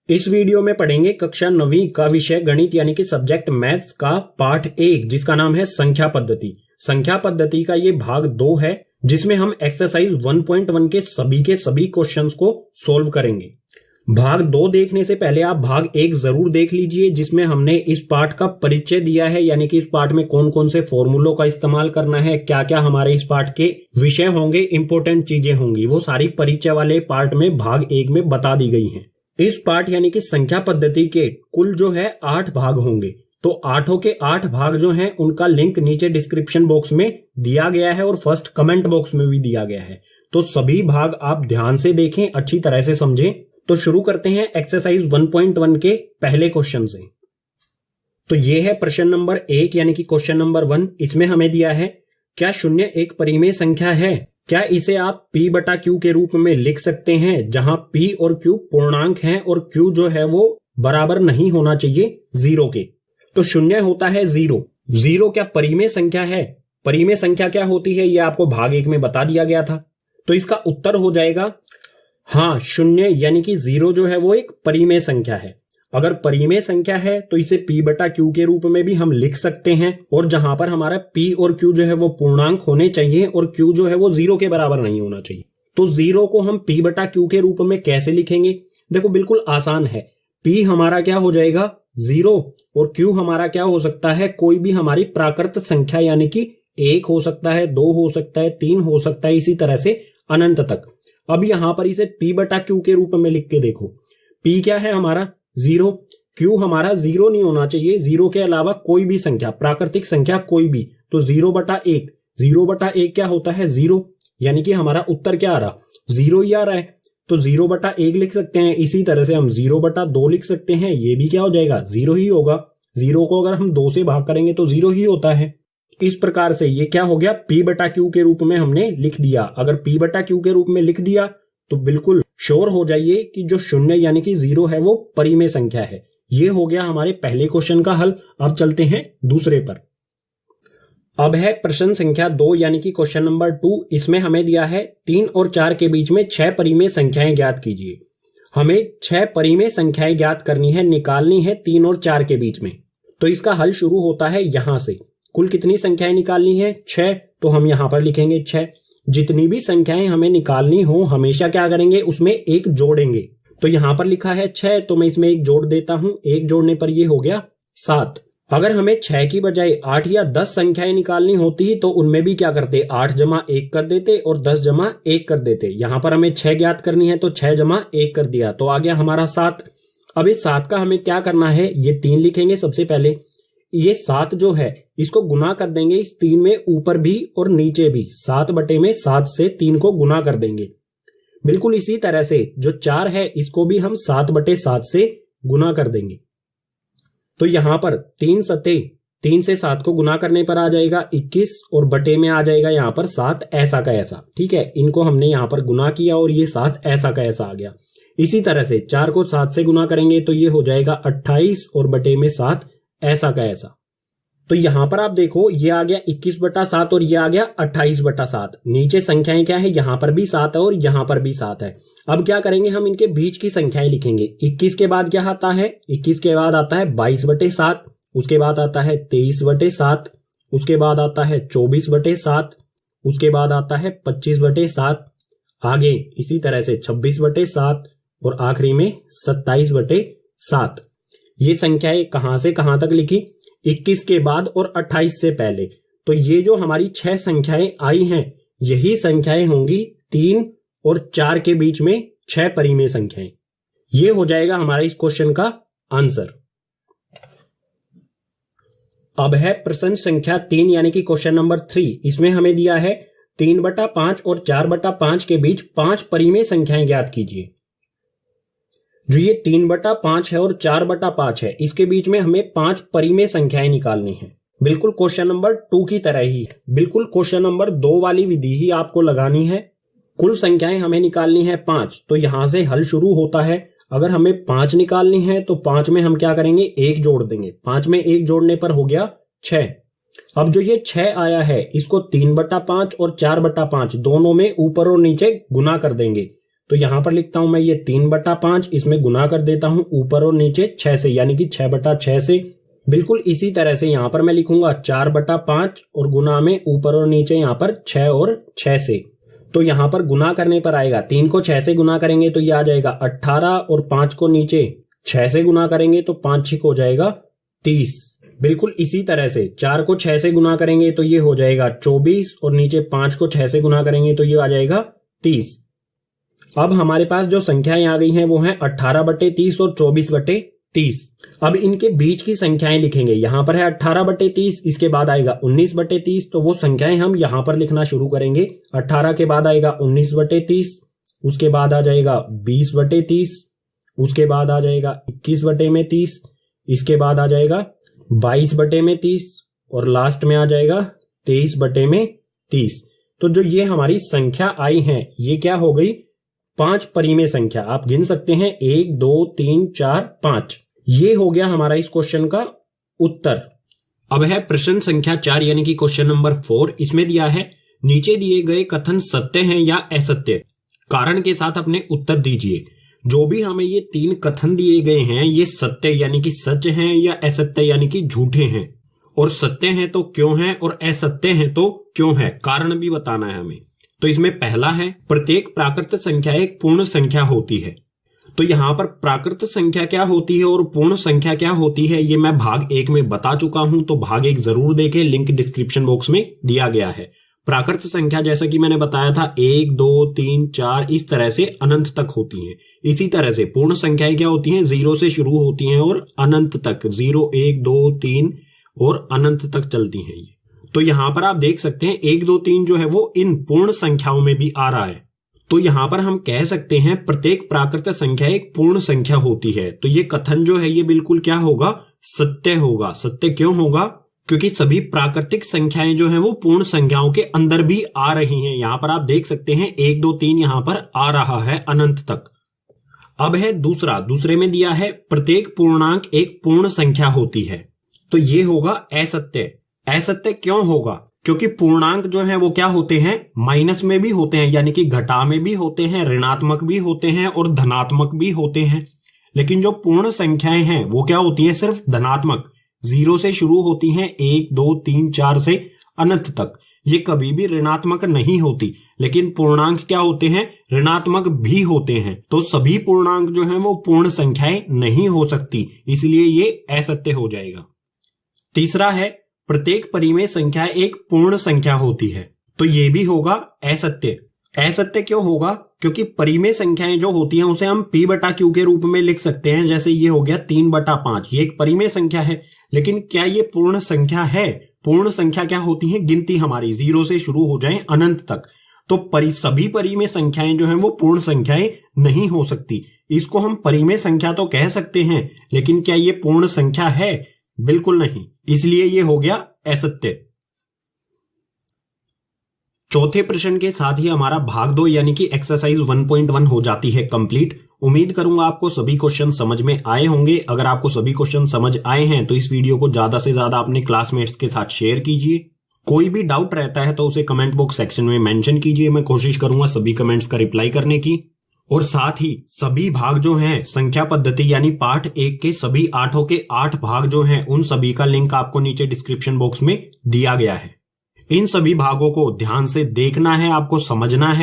इस वीडियो में पढ़ेंगे कक्षा 9वीं का विषय गणित यानी कि सब्जेक्ट मैथ्स का पार्ट 1 जिसका नाम है संख्या पद्धति। संख्या पद्धति का ये भाग 2 है जिसमें हम एक्सरसाइज 1.1 के सभी क्वेश्चंस को सोल्व करेंगे। भाग 2 देखने से पहले आप भाग 1 जरूर देख लीजिए जिसमें हमने इस पार्ट का परिचय दिया है, यानी कि इस पार्ट में कौन कौन से फॉर्मूलों का इस्तेमाल करना है, क्या क्या हमारे इस पार्ट के विषय होंगे, इंपॉर्टेंट चीजें होंगी, वो सारी परिचय वाले पार्ट में भाग 1 में बता दी गई हैं। इस पार्ट यानी कि संख्या पद्धति के कुल जो है 8 भाग होंगे, तो 8 के 8 भाग जो हैं उनका लिंक नीचे डिस्क्रिप्शन बॉक्स में दिया गया है और फर्स्ट कमेंट बॉक्स में भी दिया गया है। तो सभी भाग आप ध्यान से देखें, अच्छी तरह से समझें। तो शुरू करते हैं एक्सरसाइज 1.1 के पहले क्वेश्चन से। तो ये है प्रश्न नंबर 1 यानी कि क्वेश्चन नंबर 1। इसमें हमें दिया है क्या शून्य एक परिमेय संख्या है? क्या इसे आप p बटा q के रूप में लिख सकते हैं, जहां p और q पूर्णांक हैं और q जो है वो बराबर नहीं होना चाहिए 0 के। तो शून्य होता है 0। 0 क्या परिमेय संख्या है? परिमेय संख्या क्या होती है ये आपको भाग 1 में बता दिया गया था। तो इसका उत्तर हो जाएगा हाँ, शून्य यानी कि 0 जो है वो एक परिमेय संख्या है। अगर परिमेय संख्या है तो इसे p बटा q के रूप में भी हम लिख सकते हैं, और जहां पर हमारा p और q जो है वो पूर्णांक होने चाहिए और q जो है वो 0 के बराबर नहीं होना चाहिए। तो 0 को हम p बटा q के रूप में कैसे लिखेंगे? देखो बिल्कुल आसान है। p हमारा क्या हो जाएगा 0 और q हमारा क्या हो सकता है, कोई भी हमारी प्राकृत संख्या, यानी कि 1 हो सकता है, 2 हो सकता है, 3 हो सकता है, इसी तरह से अनंत तक। अब यहां पर इसे p बटा q के रूप में लिख के देखो। p क्या है हमारा 0, q हमारा 0 नहीं होना चाहिए, 0 के अलावा कोई भी संख्या, प्राकृतिक संख्या कोई भी। तो 0 बटा 1, 0 बटा 1 क्या होता है 0, यानी कि हमारा उत्तर क्या आ रहा 0 ही आ रहा है। तो 0 बटा 1 लिख सकते हैं। इसी तरह से हम 0 बटा 2 लिख सकते हैं, ये भी क्या हो जाएगा 0 ही होगा। 0 को अगर हम 2 से भाग करेंगे तो 0 ही होता है। इस प्रकार से ये क्या हो गया p बटा q के रूप में हमने लिख दिया। अगर p बटा q के रूप में लिख दिया तो बिल्कुल श्योर हो जाइए कि जो शून्य यानी कि 0 है वो परिमेय संख्या है। ये हो गया हमारे पहले क्वेश्चन का हल। अब चलते हैं दूसरे पर। अब है प्रश्न संख्या 2 यानी कि क्वेश्चन नंबर 2। इसमें हमें दिया है 3 और 4 के बीच में 6 परिमेय संख्याएं ज्ञात कीजिए। हमें 6 परिमेय संख्याएं ज्ञात करनी है, निकालनी है 3 और 4 के बीच में। तो इसका हल शुरू होता है यहां से। कुल कितनी संख्याएं निकालनी है 6, तो हम यहां पर लिखेंगे 6। जितनी भी संख्याएं हमें निकालनी हो हमेशा क्या करेंगे, उसमें एक जोड़ेंगे। तो यहां पर लिखा है 6, तो मैं इसमें एक जोड़ देता हूं। एक जोड़ने पर ये हो गया 7। अगर हमें 6 की बजाय 8 या 10 संख्याएं निकालनी होती तो उनमें भी क्या करते, 8 जमा 1 कर देते और 10 जमा 1 कर देते। यहां पर हमें 6 ज्ञात करनी है तो 6 जमा 1 कर दिया, तो आ गया हमारा 7। अब इस 7 का हमें क्या करना है, ये 3 लिखेंगे सबसे पहले। ये 7 जो है इसको गुना कर देंगे इस 3 में, ऊपर भी और नीचे भी। 7 बटे में 7 से 3 को गुना कर देंगे। बिल्कुल इसी तरह से जो 4 है इसको भी हम 7 बटे 7 से गुना कर देंगे। तो यहां पर 3 सते 3 से 7 को गुना करने पर आ जाएगा 21 और बटे में आ जाएगा यहां पर 7 ऐसा का ऐसा। ठीक है, इनको हमने यहां पर गुना किया और ये 7 ऐसा का ऐसा आ गया। इसी तरह से 4 को 7 से गुना करेंगे तो ये हो जाएगा 28 और बटे में 7 ऐसा का ऐसा। तो यहां पर आप देखो ये आ गया 21 बटा 7 और ये आ गया 28 बटा 7। नीचे संख्याएं क्या है, यहां पर भी 7 है और यहां पर भी 7 है। अब क्या करेंगे, हम इनके बीच की संख्याएं लिखेंगे। 21 के बाद क्या आता है, 21 के बाद आता है 22 बटे 7, उसके बाद आता है 23 बटे 7, उसके बाद आता है 24 बटे 7, उसके बाद आता है 25 बटे 7, आगे इसी तरह से 26 बटे 7 और आखिरी में 27 बटे 7। ये संख्याएं कहां से कहां तक लिखी, 21 के बाद और 28 से पहले। तो ये जो हमारी 6 संख्याएं आई हैं यही संख्याएं होंगी 3 और 4 के बीच में 6 परिमेय संख्याएं। ये हो जाएगा हमारा इस क्वेश्चन का आंसर। अब है प्रश्न संख्या 3 यानी कि क्वेश्चन नंबर 3। इसमें हमें दिया है 3 बटा 5 और 4 बटा 5 के बीच 5 परिमेय संख्याएं ज्ञात कीजिए। जो ये 3 बटा 5 है और 4 बटा 5 है इसके बीच में हमें 5 परिमेय संख्याएं निकालनी है। बिल्कुल क्वेश्चन नंबर 2 की तरह ही है, बिल्कुल क्वेश्चन नंबर 2 वाली विधि ही आपको लगानी है। कुल संख्याएं हमें निकालनी है 5, तो यहां से हल शुरू होता है। अगर हमें 5 निकालनी है तो 5 में हम क्या करेंगे, 1 जोड़ देंगे। 5 में 1 जोड़ने पर हो गया 6। अब जो ये 6 आया है इसको 3 बटा 5 और 4 बटा 5 दोनों में ऊपर और नीचे गुना कर देंगे। तो यहां पर लिखता हूं मैं ये 3/5, इसमें गुना कर देता हूं ऊपर और नीचे 6 से, यानी कि 6/6 से। बिल्कुल इसी तरह से यहां पर मैं लिखूंगा 4/5 और गुना में ऊपर और नीचे यहां पर 6 और 6 से। तो यहां पर गुना करने पर आएगा, 3 को 6 से गुना करेंगे तो ये आ जाएगा 18 और 5 को नीचे 6 से गुना करेंगे तो 5 6 हो जाएगा 30। बिल्कुल इसी तरह से 4 को 6 से गुना करेंगे तो ये हो जाएगा 24 और नीचे 5 को 6 से गुना करेंगे तो ये आ जाएगा 30। अब हमारे पास जो संख्याएं आ गई हैं वो हैं 18/30 और 24/30। अब इनके बीच की संख्याएं लिखेंगे। यहां पर है 18/30, इसके बाद आएगा 19/30, तो वो संख्याएं हम यहां पर लिखना शुरू करेंगे। 18 के बाद आएगा 19/30, उसके बाद आ जाएगा 20/30, उसके बाद आ जाएगा 21/30, इसके बाद आ जाएगा 22/30 और लास्ट में आ जाएगा 23/30। तो जो ये हमारी संख्या आई है ये क्या हो गई, 5 परिमेय संख्या। आप गिन सकते हैं 1 2 3 4 5। ये हो गया हमारा इस क्वेश्चन का उत्तर। अब है प्रश्न संख्या 4 यानी कि क्वेश्चन नंबर 4। इसमें दिया है नीचे दिए गए कथन सत्य हैं या असत्य, कारण के साथ अपने उत्तर दीजिए। जो भी हमें ये 3 कथन दिए गए हैं ये सत्य यानी कि सच हैं या असत्य यानी कि झूठे हैं, और सत्य हैं तो क्यों हैं और असत्य हैं तो क्यों है, कारण भी बताना है हमें। तो इसमें पहला है प्रत्येक प्राकृत संख्या एक पूर्ण संख्या होती है। तो यहां पर प्राकृत संख्या क्या होती है और पूर्ण संख्या क्या होती है ये मैं भाग 1 में बता चुका हूं, तो भाग 1 जरूर देखें, लिंक डिस्क्रिप्शन बॉक्स में दिया गया है। प्राकृत संख्या जैसा कि मैंने बताया था 1 2 3 4 इस तरह से अनंत तक होती हैं। इसी तरह से पूर्ण संख्याएं क्या होती हैं, 0 से शुरू होती हैं और अनंत तक 0 1 2 3 और अनंत तक चलती हैं ये। तो यहां पर आप देख सकते हैं 1 2 3 जो है वो इन पूर्ण संख्याओं में भी आ रहा है। तो यहां पर हम कह सकते हैं प्रत्येक प्राकृत संख्या एक पूर्ण संख्या होती है। तो ये कथन जो है ये बिल्कुल क्या होगा, सत्य होगा। सत्य क्यों होगा, क्योंकि सभी प्राकृतिक संख्याएं जो हैं वो पूर्ण संख्याओं के अंदर भी आ रही हैं। यहां पर आप देख सकते हैं 1 2 3 यहां पर आ रहा है अनंत तक। अब है दूसरे में दिया है प्रत्येक पूर्णांक एक पूर्ण संख्या होती है। तो ये होगा असत्य। असत्य क्यों होगा, क्योंकि पूर्णांक जो है वो क्या होते हैं, माइनस में भी होते हैं, यानी कि घटा में भी होते हैं, ऋणात्मक भी होते हैं और धनात्मक भी होते हैं। लेकिन जो पूर्ण संख्याएं हैं वो क्या होती हैं, सिर्फ धनात्मक। 0 से शुरू होती हैं 1 2 3 4 से अनंत तक, ये कभी भी ऋणात्मक नहीं होती। लेकिन पूर्णांक क्या होते हैं, ऋणात्मक भी होते हैं। तो सभी पूर्णांक जो हैं वो पूर्ण संख्याएं नहीं हो सकती, इसलिए ये असत्य हो जाएगा। तीसरा है प्रत्येक परिमेय संख्या एक पूर्ण संख्या होती है। तो ये भी होगा असत्य। असत्य क्यों होगा, क्योंकि परिमेय संख्याएं जो होती हैं उसे हम p/q के रूप में लिख सकते हैं। जैसे ये हो गया 3/5, ये एक परिमेय संख्या है। लेकिन क्या ये पूर्ण संख्या है? पूर्ण संख्या क्या होती है, गिनती हमारी 0 से शुरू हो जाए अनंत तक। तो सभी परिमेय संख्याएं जो हैं वो पूर्ण संख्याएं नहीं हो सकती। इसको हम परिमेय संख्या तो कह सकते हैं, लेकिन क्या ये पूर्ण संख्या है? बिल्कुल नहीं, इसलिए ये हो गया असत्य। चौथे प्रश्न के साथ ही हमारा भाग 2 यानी कि एक्सरसाइज 1.1 हो जाती है कंप्लीट। उम्मीद करूंगा आपको सभी क्वेश्चन समझ में आए होंगे। अगर आपको सभी क्वेश्चन समझ आए हैं तो इस वीडियो को ज्यादा से ज्यादा अपने क्लासमेट्स के साथ शेयर कीजिए। कोई भी डाउट रहता है तो उसे कमेंट बॉक्स सेक्शन में मेंशन कीजिए, मैं कोशिश करूंगा सभी कमेंट्स का रिप्लाई करने की। और साथ ही सभी भाग जो हैं संख्या पद्धति यानी पाठ 1 के सभी 8 के 8 भाग जो हैं उन सभी का लिंक आपको नीचे डिस्क्रिप्शन बॉक्स में दिया गया है। इन सभी भागों को ध्यान से देखना है, आपको समझना है।